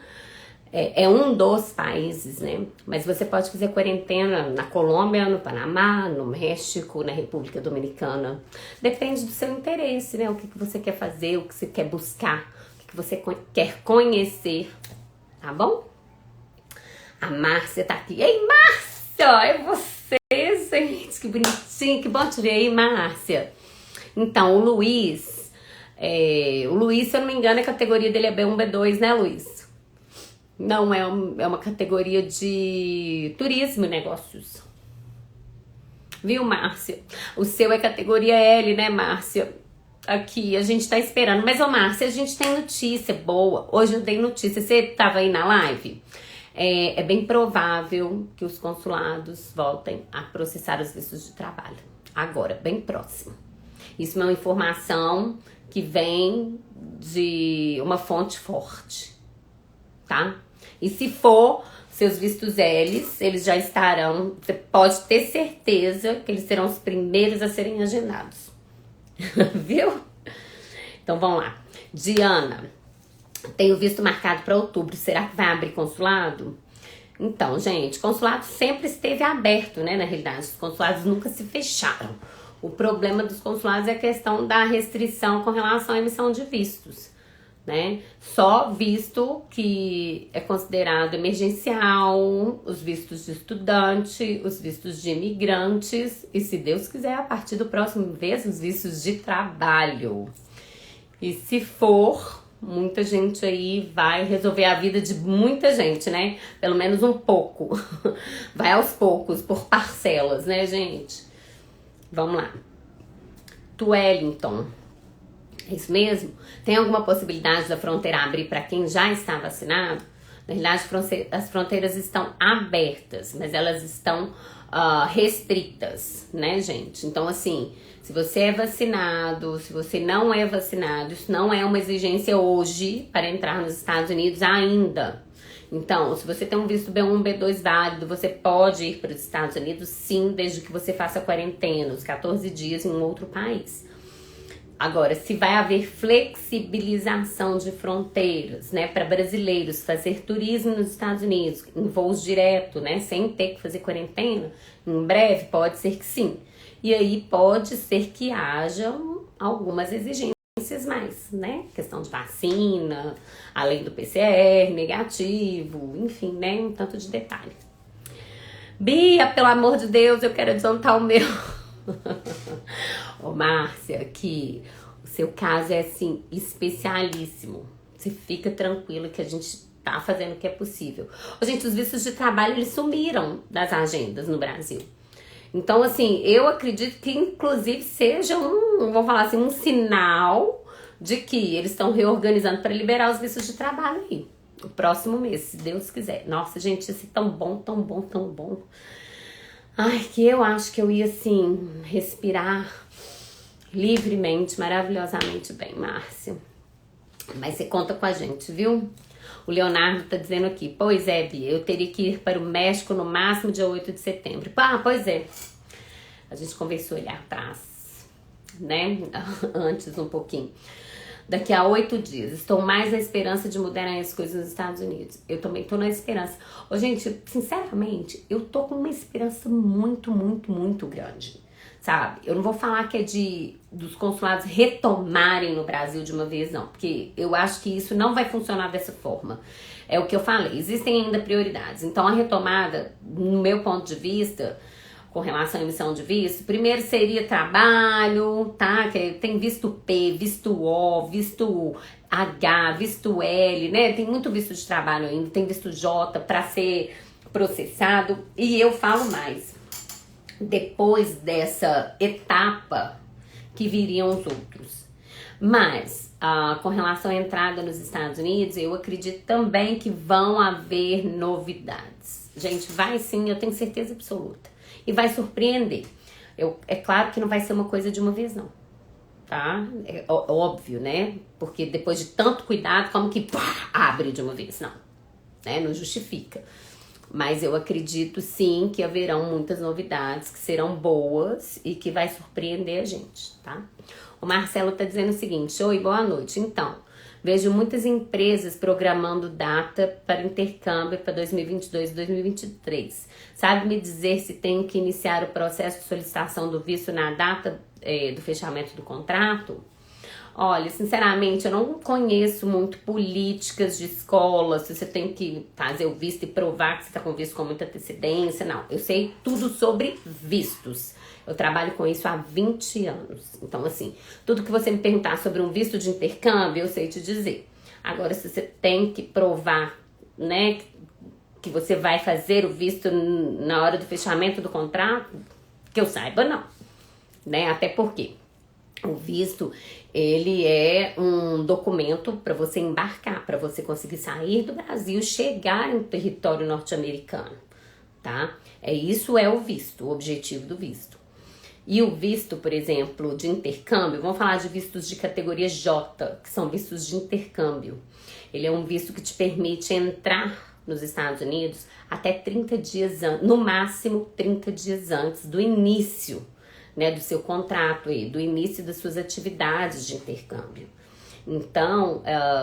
É um dos países, né? Mas você pode fazer quarentena na Colômbia, no Panamá, no México, na República Dominicana. Depende do seu interesse, né? O que você quer fazer, o que você quer buscar, o que você quer conhecer, tá bom? A Márcia tá aqui. Ei, Márcia! É você, gente! Que bonitinho, que bom te ver aí, Márcia. Então, o Luiz, se eu não me engano, a categoria dele é B1, B2, né, Luiz? Não, é uma categoria de turismo e negócios. Viu, Márcia? O seu é categoria L, né, Márcia? Aqui, a gente tá esperando. Mas, ô, Márcia, a gente tem notícia boa. Hoje eu dei notícia. Você tava aí na live? É bem provável que os consulados voltem a processar os vistos de trabalho. Agora, bem próximo. Isso é uma informação que vem de uma fonte forte, tá? E se for seus vistos L, eles já estarão, você pode ter certeza que eles serão os primeiros a serem agendados. Viu? Então vamos lá. Diana, tenho visto marcado para outubro, será que vai abrir consulado? Então, gente, consulado sempre esteve aberto, né, na realidade, os consulados nunca se fecharam. O problema dos consulados é a questão da restrição com relação à emissão de vistos, né? Só visto que é considerado emergencial, os vistos de estudante, os vistos de imigrantes e, se Deus quiser, a partir do próximo mês, os vistos de trabalho. E se for, muita gente aí vai resolver a vida de muita gente, né? Pelo menos um pouco. Vai aos poucos, por parcelas, né, gente? Vamos lá. Wellington. É isso mesmo? Tem alguma possibilidade da fronteira abrir para quem já está vacinado? Na realidade, as fronteiras estão abertas, mas elas estão restritas, né, gente? Então, assim, se você é vacinado, se você não é vacinado, isso não é uma exigência hoje para entrar nos Estados Unidos ainda. Então, se você tem um visto B1, B2 válido, você pode ir para os Estados Unidos, sim, desde que você faça quarentena, os 14 dias em um outro país. Agora, se vai haver flexibilização de fronteiras, né, para brasileiros fazer turismo nos Estados Unidos, em voos direto, né, sem ter que fazer quarentena, em breve pode ser que sim. E aí pode ser que haja algumas exigências mais, né, questão de vacina, além do PCR negativo, enfim, né, um tanto de detalhe. Bia, pelo amor de Deus, eu quero adiantar o meu. Ô, Márcia, que o seu caso é, assim, especialíssimo. Você fica tranquila que a gente tá fazendo o que é possível. Ô, gente, os vistos de trabalho, eles sumiram das agendas no Brasil. Então, assim, eu acredito que, inclusive, seja vamos falar assim, um sinal de que eles estão reorganizando para liberar os vistos de trabalho aí. O próximo mês, se Deus quiser. Nossa, gente, isso é tão bom, tão bom, tão bom. Ai, que eu acho que eu ia, assim, respirar livremente, maravilhosamente bem, Márcia. Mas você conta com a gente, viu? O Leonardo tá dizendo aqui, pois é, Bia, eu teria que ir para o México no máximo dia 8 de setembro. Ah, pois é. A gente conversou ali atrás, né? Antes um pouquinho. Daqui a 8 dias. Estou mais na esperança de mudarem as coisas nos Estados Unidos. Eu também tô na esperança. Ô, gente, sinceramente, eu tô com uma esperança muito, muito, muito grande. Sabe? Eu não vou falar que é dos consulados retomarem no Brasil de uma vez, não. Porque eu acho que isso não vai funcionar dessa forma. É o que eu falei. Existem ainda prioridades. Então, a retomada, no meu ponto de vista, com relação à emissão de visto, primeiro seria trabalho, tá? Que tem visto P, visto O, visto H, visto L, né? Tem muito visto de trabalho ainda, tem visto J para ser processado. E eu falo mais. depois dessa etapa que viriam os outros. Mas, com relação à entrada nos Estados Unidos, eu acredito também que vão haver novidades. Gente, vai sim, eu tenho certeza absoluta. E vai surpreender. É claro que não vai ser uma coisa de uma vez, não. Tá? É óbvio, né? Porque depois de tanto cuidado, como que abre de uma vez? Não. Né? Não justifica. Mas eu acredito sim que haverão muitas novidades que serão boas e que vai surpreender a gente, tá? O Marcelo tá dizendo o seguinte: oi, boa noite. Então, vejo muitas empresas programando data para intercâmbio para 2022 e 2023. Sabe me dizer se tenho que iniciar o processo de solicitação do visto na data do fechamento do contrato? Olha, sinceramente, eu não conheço muito políticas de escola, se você tem que fazer o visto e provar que você está com visto com muita antecedência, não. Eu sei tudo sobre vistos. Eu trabalho com isso há 20 anos. Então, assim, tudo que você me perguntar sobre um visto de intercâmbio, eu sei te dizer. Agora, se você tem que provar, né, que você vai fazer o visto na hora do fechamento do contrato, que eu saiba, não. Né? Até porque o visto, ele é um documento para você embarcar, para você conseguir sair do Brasil e chegar em território norte-americano, tá? Isso é o visto, o objetivo do visto. E o visto, por exemplo, de intercâmbio, vamos falar de vistos de categoria J, que são vistos de intercâmbio. Ele é um visto que te permite entrar nos Estados Unidos até 30 dias antes, no máximo 30 dias antes do início, né, do seu contrato aí, do início das suas atividades de intercâmbio. Então,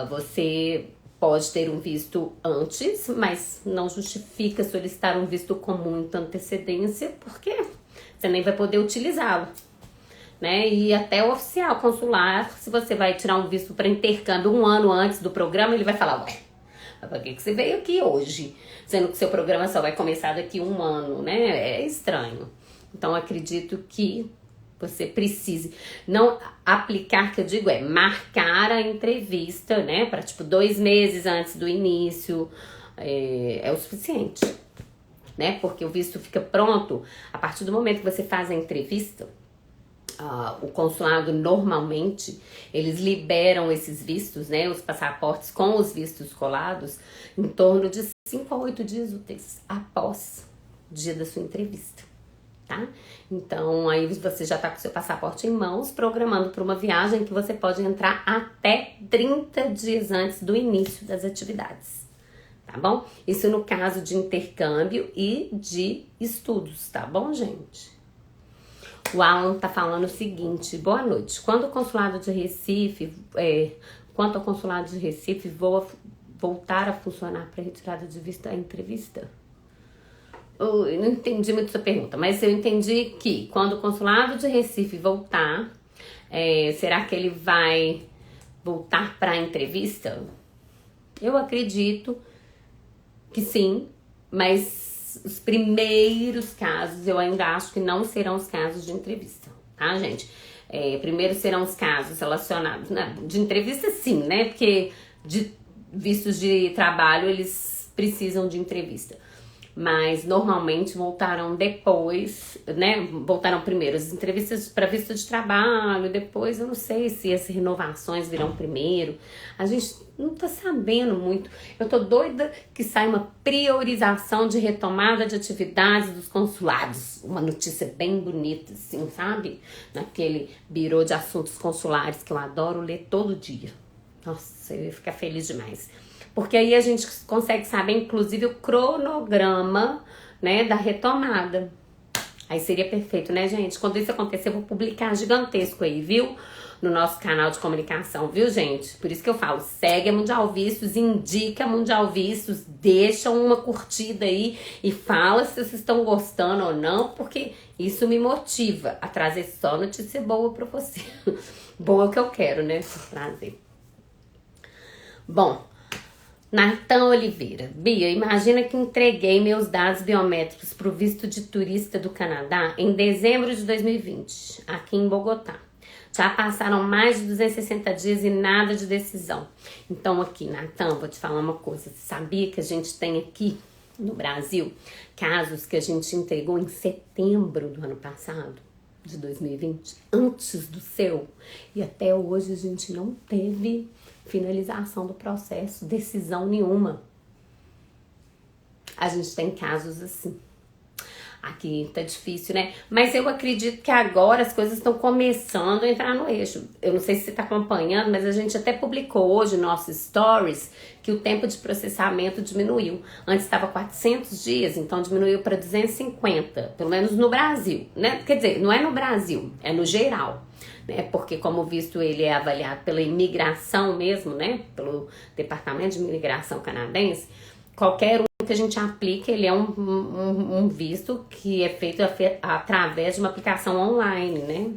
você pode ter um visto antes, mas não justifica solicitar um visto com muita antecedência, porque você nem vai poder utilizá-lo, né? E até o oficial consular, se você vai tirar um visto para intercâmbio 1 ano antes do programa, ele vai falar: ué, mas por que você veio aqui hoje? Sendo que seu programa só vai começar daqui 1 ano, né? É estranho. Então, acredito que você precise não aplicar, que eu digo, marcar a entrevista, né? Para, 2 meses antes do início, é o suficiente, né? Porque o visto fica pronto a partir do momento que você faz a entrevista. O consulado, normalmente, eles liberam esses vistos, né? Os passaportes com os vistos colados em torno de 5 a 8 dias úteis após o dia da sua entrevista. Tá? Então, aí você já tá com seu passaporte em mãos, programando para uma viagem que você pode entrar até 30 dias antes do início das atividades, tá bom? Isso no caso de intercâmbio e de estudos, tá bom, gente? O Alan tá falando o seguinte: boa noite. Quanto ao consulado de Recife voltar a funcionar para retirada de visto à entrevista? Eu não entendi muito sua pergunta, mas eu entendi que quando o consulado de Recife voltar, será que ele vai voltar para a entrevista? Eu acredito que sim, mas os primeiros casos eu ainda acho que não serão os casos de entrevista, tá, gente? Primeiro serão os casos relacionados, né? De entrevista sim, né? Porque de vistos de trabalho eles precisam de entrevista. Mas normalmente voltaram depois, né? Voltaram primeiro as entrevistas para visto de trabalho, depois eu não sei se as renovações virão primeiro. A gente não tá sabendo muito. Eu tô doida que saia uma priorização de retomada de atividades dos consulados. Uma notícia bem bonita, assim, sabe? Naquele birô de assuntos consulares que eu adoro ler todo dia. Nossa, eu ia ficar feliz demais. Porque aí a gente consegue saber, inclusive, o cronograma, né, da retomada. Aí seria perfeito, né, gente? Quando isso acontecer, eu vou publicar gigantesco aí, viu? No nosso canal de comunicação, viu, gente? Por isso que eu falo, segue a Mundial Vistos, indica a Mundial Vistos, deixa uma curtida aí e fala se vocês estão gostando ou não, porque isso me motiva a trazer só notícia boa pra você. Boa é o que eu quero, né? Trazer. Bom, Natan Oliveira: Bia, imagina que entreguei meus dados biométricos para o visto de turista do Canadá em dezembro de 2020, aqui em Bogotá. Já passaram mais de 260 dias e nada de decisão. Então aqui, Natan, vou te falar uma coisa. Você sabia que a gente tem aqui no Brasil, casos que a gente entregou em setembro do ano passado, de 2020, antes do seu, e até hoje a gente não teve finalização do processo, decisão nenhuma. A gente tem casos assim. Aqui tá difícil, né? Mas eu acredito que agora as coisas estão começando a entrar no eixo. Eu não sei se você tá acompanhando, mas a gente até publicou hoje nossos stories que o tempo de processamento diminuiu. Antes estava 400 dias, então diminuiu para 250, pelo menos no Brasil, né? Quer dizer, não é no Brasil, é no geral, né? Porque como visto ele é avaliado pela imigração mesmo, né? Pelo Departamento de Imigração canadense, qualquer um que a gente aplica, ele é um visto que é feito através de uma aplicação online, né?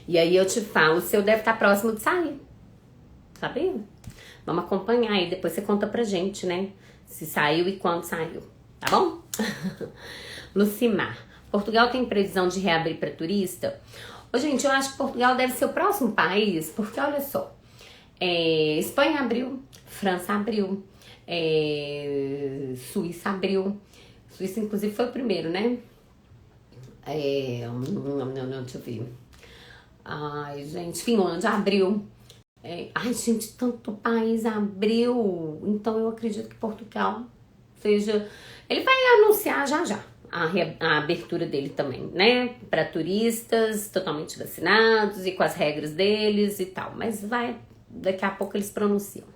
E aí eu te falo, o seu deve estar próximo de sair, sabia? Vamos acompanhar aí, depois você conta pra gente, né? Se saiu e quando saiu, tá bom? Lucimar, Portugal tem previsão de reabrir para turista? Ô, gente, eu acho que Portugal deve ser o próximo país, porque olha só, Espanha abriu, França abriu, Suíça abriu. Suíça, inclusive, foi o primeiro, né? Deixa eu ver. Ai, gente, Finlândia abriu. Ai, gente, tanto país abriu. Então, eu acredito que Portugal seja... Ele vai anunciar já já a abertura dele também, né? Para turistas totalmente vacinados e com as regras deles e tal. Mas daqui a pouco eles pronunciam.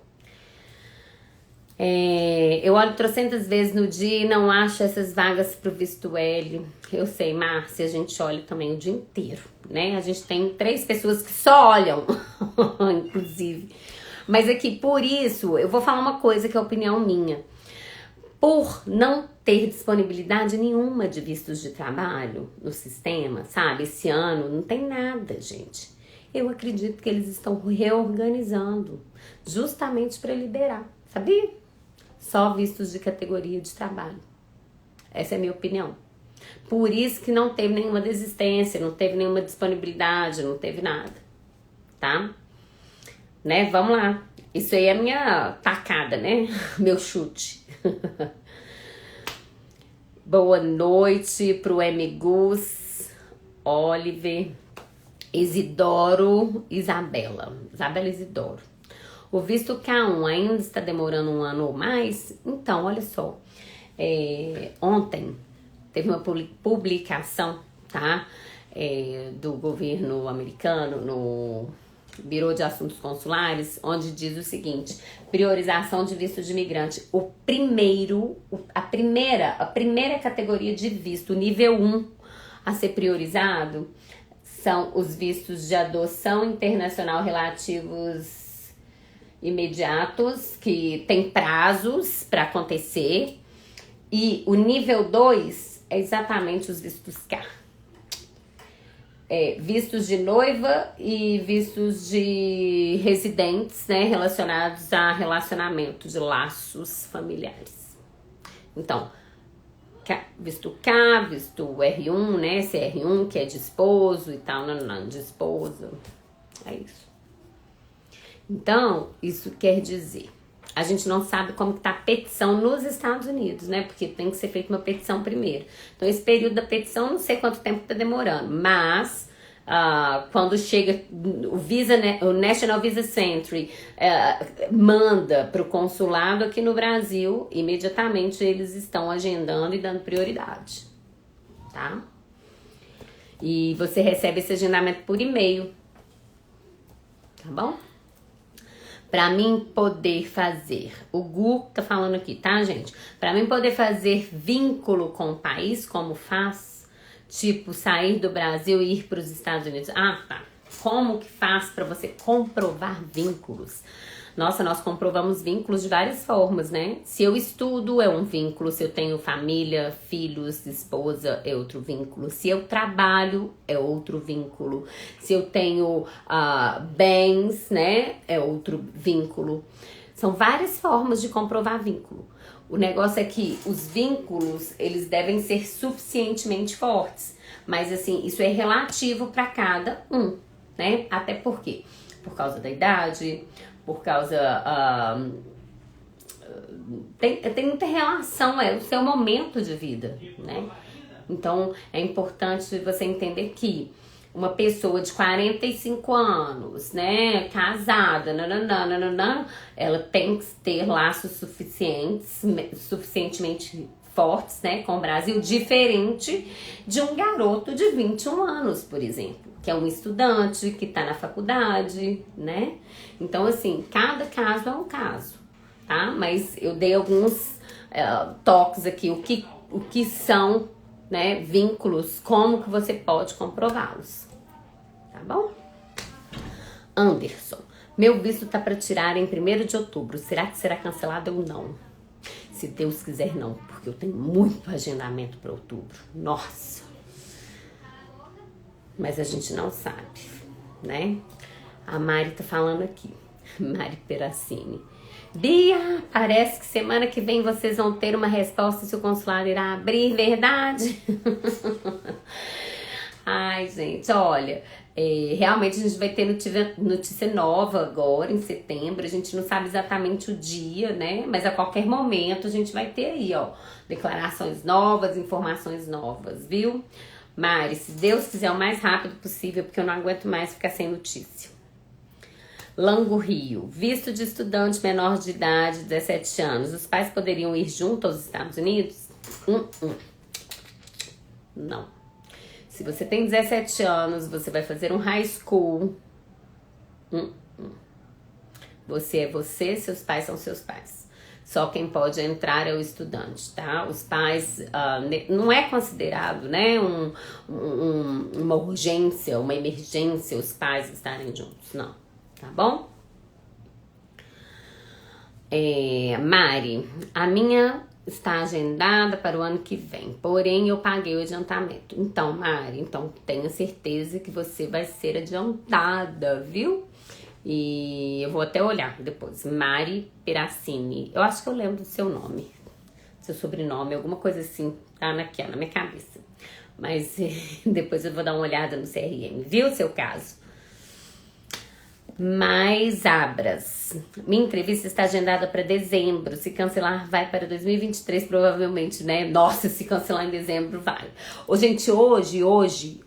Eu olho trocentas vezes no dia e não acho essas vagas pro visto L. Eu sei, Márcia, a gente olha também o dia inteiro, né? A gente tem 3 pessoas que só olham, inclusive. Mas aqui, por isso, eu vou falar uma coisa que é opinião minha. Por não ter disponibilidade nenhuma de vistos de trabalho no sistema, sabe? Esse ano não tem nada, gente. Eu acredito que eles estão reorganizando justamente para liberar, sabia? Só vistos de categoria de trabalho. Essa é a minha opinião. Por isso que não teve nenhuma desistência, não teve nenhuma disponibilidade, não teve nada, tá? Né? Vamos lá. Isso aí é a minha tacada, né? Meu chute. Boa noite pro Gus, Oliver, Isidoro, Isabela Isidoro. O visto K1 ainda está demorando 1 ano ou mais? Então, olha só. Ontem teve uma publicação, tá? Do governo americano no Bureau de Assuntos Consulares, onde diz o seguinte: priorização de visto de imigrante. A primeira categoria de visto, nível 1, a ser priorizado, são os vistos de adoção internacional relativos imediatos, que tem prazos para acontecer, e o nível 2 é exatamente os vistos K. Vistos de noiva e vistos de residentes, né, relacionados a relacionamento de laços familiares. Então, visto K, visto R1, né, CR1, que é de esposo e tal, não, de esposa, é isso. Então, isso quer dizer, a gente não sabe como que tá a petição nos Estados Unidos, né? Porque tem que ser feita uma petição primeiro. Então, esse período da petição, não sei quanto tempo tá demorando, mas quando chega o National Visa Center manda pro consulado aqui no Brasil, imediatamente eles estão agendando e dando prioridade, tá? E você recebe esse agendamento por e-mail, tá bom? Pra mim poder fazer, o Gu tá falando aqui, tá, gente? Pra mim poder fazer vínculo com o país, como faz, tipo sair do Brasil e ir para os Estados Unidos. Ah, tá. Como que faz pra você comprovar vínculos? Nossa, nós comprovamos vínculos de várias formas, né? Se eu estudo, é um vínculo. Se eu tenho família, filhos, esposa, é outro vínculo. Se eu trabalho, é outro vínculo. Se eu tenho bens, né? É outro vínculo. São várias formas de comprovar vínculo. O negócio é que os vínculos, eles devem ser suficientemente fortes. Mas, assim, isso é relativo para cada um, né? Até porque? Por causa da idade, por causa tem muita relação, é o seu momento de vida, né? Então, é importante você entender que uma pessoa de 45 anos, né, casada, nananã, ela tem que ter laços suficientemente fortes, né, com o Brasil, diferente de um garoto de 21 anos, por exemplo, que é um estudante, que tá na faculdade, né? Então, assim, cada caso é um caso, tá? Mas eu dei alguns toques aqui, o que são, né, vínculos, como que você pode comprová-los, tá bom? Anderson, meu visto tá para tirar em 1º de outubro, será que será cancelado ou não? Se Deus quiser não, porque eu tenho muito agendamento para outubro, nossa, mas a gente não sabe, né? A Mari tá falando aqui, Mari Peracini. Bia, parece que semana que vem vocês vão ter uma resposta se o consulado irá abrir, verdade? Ai, gente, olha, realmente a gente vai ter notícia nova agora, em setembro. A gente não sabe exatamente o dia, né? Mas a qualquer momento a gente vai ter aí, ó, declarações novas, informações novas, viu? Mari, se Deus quiser o mais rápido possível, porque eu não aguento mais ficar sem notícia. Lango Rio, visto de estudante menor de idade, 17 anos, os pais poderiam ir junto aos Estados Unidos? Não. Se você tem 17 anos, você vai fazer um high school. Você é você, seus pais são seus pais. Só quem pode entrar é o estudante, tá? Os pais, não é considerado, né, uma urgência, uma emergência os pais estarem juntos, não. Tá bom? Mari, a minha está agendada para o ano que vem, porém eu paguei o adiantamento. Então, Mari, então tenha certeza que você vai ser adiantada, viu? E eu vou até olhar depois. Mari Peracini, eu acho que eu lembro do seu nome, seu sobrenome, alguma coisa assim, tá aqui na minha cabeça. Mas depois eu vou dar uma olhada no CRM, viu, seu caso? Mais Abras. Minha entrevista está agendada para dezembro. Se cancelar, vai para 2023, provavelmente, né? Nossa, se cancelar em dezembro, vai. Gente, hoje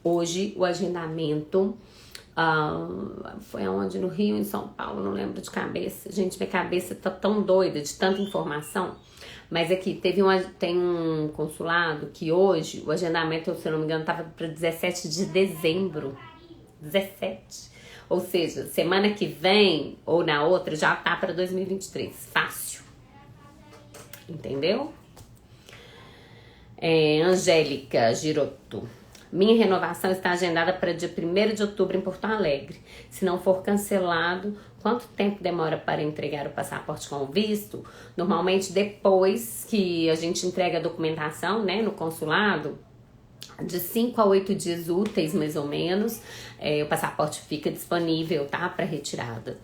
o agendamento foi aonde? No Rio, em São Paulo, não lembro de cabeça. Gente, minha cabeça tá tão doida de tanta informação. Mas aqui, tem um consulado que hoje, o agendamento, se eu não me engano, estava para 17 de dezembro. 17. Ou seja, semana que vem ou na outra já tá para 2023. Fácil. Entendeu? Angélica Giroto. Minha renovação está agendada para dia 1º de outubro em Porto Alegre. Se não for cancelado, quanto tempo demora para entregar o passaporte com o visto? Normalmente depois que a gente entrega a documentação, né, no consulado, de 5 a 8 dias úteis, mais ou menos, o passaporte fica disponível, tá? Para retirada.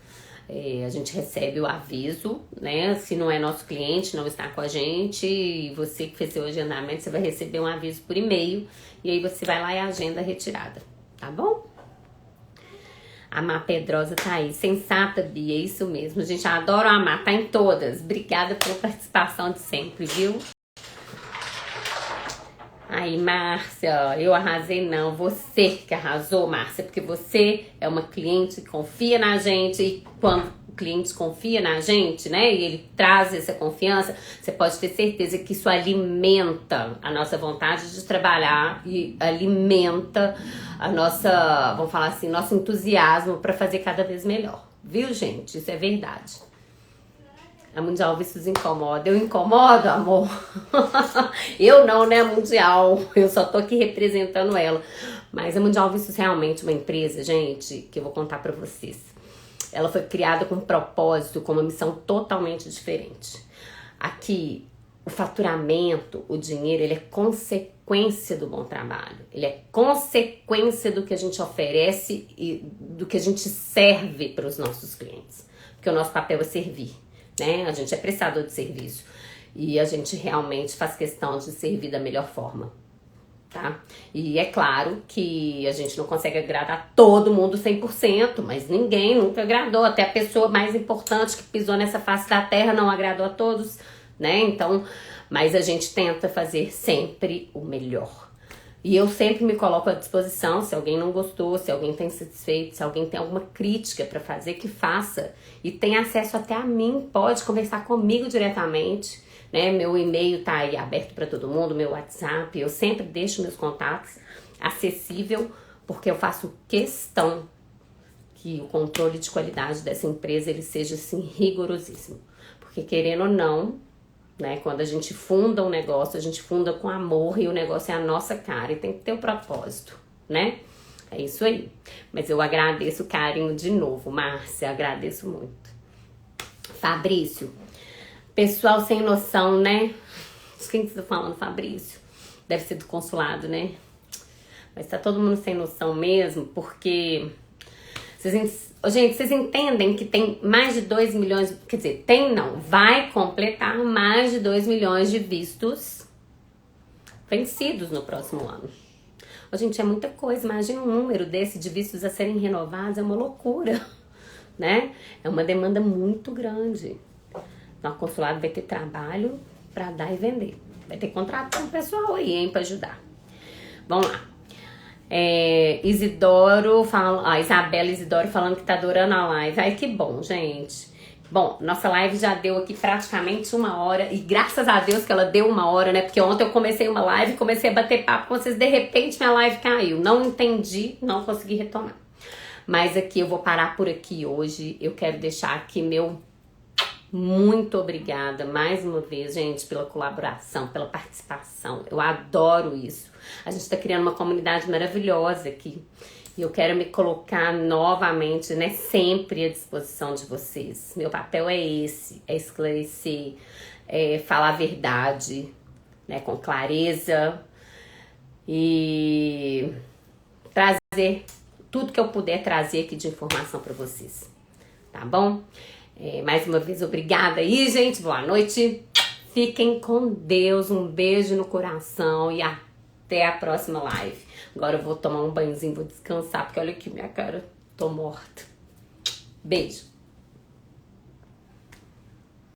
A gente recebe o aviso, né? Se não é nosso cliente, não está com a gente, e você que fez seu agendamento, você vai receber um aviso por e-mail, e aí você vai lá e agenda a retirada, tá bom? A Má Pedrosa tá aí, sensata, Bia, é isso mesmo. A gente adora a Má, tá em todas. Obrigada pela participação de sempre, viu? Aí, Márcia, eu arrasei não, você que arrasou, Márcia, porque você é uma cliente que confia na gente, e quando o cliente confia na gente, né, e ele traz essa confiança, você pode ter certeza que isso alimenta a nossa vontade de trabalhar e alimenta a nossa, vamos falar assim, nosso entusiasmo para fazer cada vez melhor, viu, gente? Isso é verdade. A Mundial Vistos incomoda. Eu incomodo, amor? Eu não, né, a Mundial? Eu só tô aqui representando ela. Mas a Mundial Vistos realmente é uma empresa, gente, que eu vou contar pra vocês. Ela foi criada com um propósito, com uma missão totalmente diferente. Aqui, o faturamento, o dinheiro, ele é consequência do bom trabalho. Ele é consequência do que a gente oferece e do que a gente serve para os nossos clientes. Porque o nosso papel é servir. Né? A gente é prestador de serviço e a gente realmente faz questão de servir da melhor forma. tá? E é claro que a gente não consegue agradar todo mundo 100%, mas ninguém nunca agradou. Até a pessoa mais importante que pisou nessa face da terra não agradou a todos, né? Então, mas a gente tenta fazer sempre o melhor. E eu sempre me coloco à disposição, se alguém não gostou, se alguém está insatisfeito, se alguém tem alguma crítica para fazer, que faça. E tem acesso até a mim, pode conversar comigo diretamente, né? Meu e-mail tá aí aberto para todo mundo, meu WhatsApp, eu sempre deixo meus contatos acessível, porque eu faço questão que o controle de qualidade dessa empresa ele seja assim rigorosíssimo. Porque querendo ou não, né, quando a gente funda um negócio, a gente funda com amor e o negócio é a nossa cara e tem que ter o propósito, né? É isso aí. Mas eu agradeço o carinho de novo, Márcia, agradeço muito. Fabrício, pessoal sem noção, né? De quem que você tá falando, Fabrício? Deve ser do consulado, né? Mas tá todo mundo sem noção mesmo, porque... Gente, vocês entendem que tem mais de 2 milhões... Quer dizer, tem não. Vai completar mais de 2 milhões de vistos vencidos no próximo ano. Gente, é muita coisa. Imagina um número desse de vistos a serem renovados. É uma loucura, né? É uma demanda muito grande. Então, o consulado vai ter trabalho para dar e vender. Vai ter contrato com o pessoal aí, hein, para ajudar. Vamos lá. Isidoro fala, Isabela Isidoro falando que tá adorando a live. Ai, que bom, gente. Bom, nossa live já deu aqui praticamente 1 hora. E graças a Deus que ela deu 1 hora, né? Porque ontem eu comecei uma live e comecei a bater papo com vocês. De repente minha live caiu. Não entendi, não consegui retomar. Mas aqui eu vou parar por aqui hoje. Eu quero deixar aqui meu muito obrigada mais uma vez, gente, pela colaboração, pela participação. Eu adoro isso. A gente tá criando uma comunidade maravilhosa aqui. E eu quero me colocar novamente, né, sempre à disposição de vocês. Meu papel é esse, é esclarecer, é falar a verdade, né, com clareza e trazer tudo que eu puder trazer aqui de informação para vocês, tá bom? Mais uma vez, obrigada aí, gente. Boa noite. Fiquem com Deus. Um beijo no coração e até a próxima live. Agora eu vou tomar um banhozinho, vou descansar, porque olha aqui minha cara, tô morta. Beijo.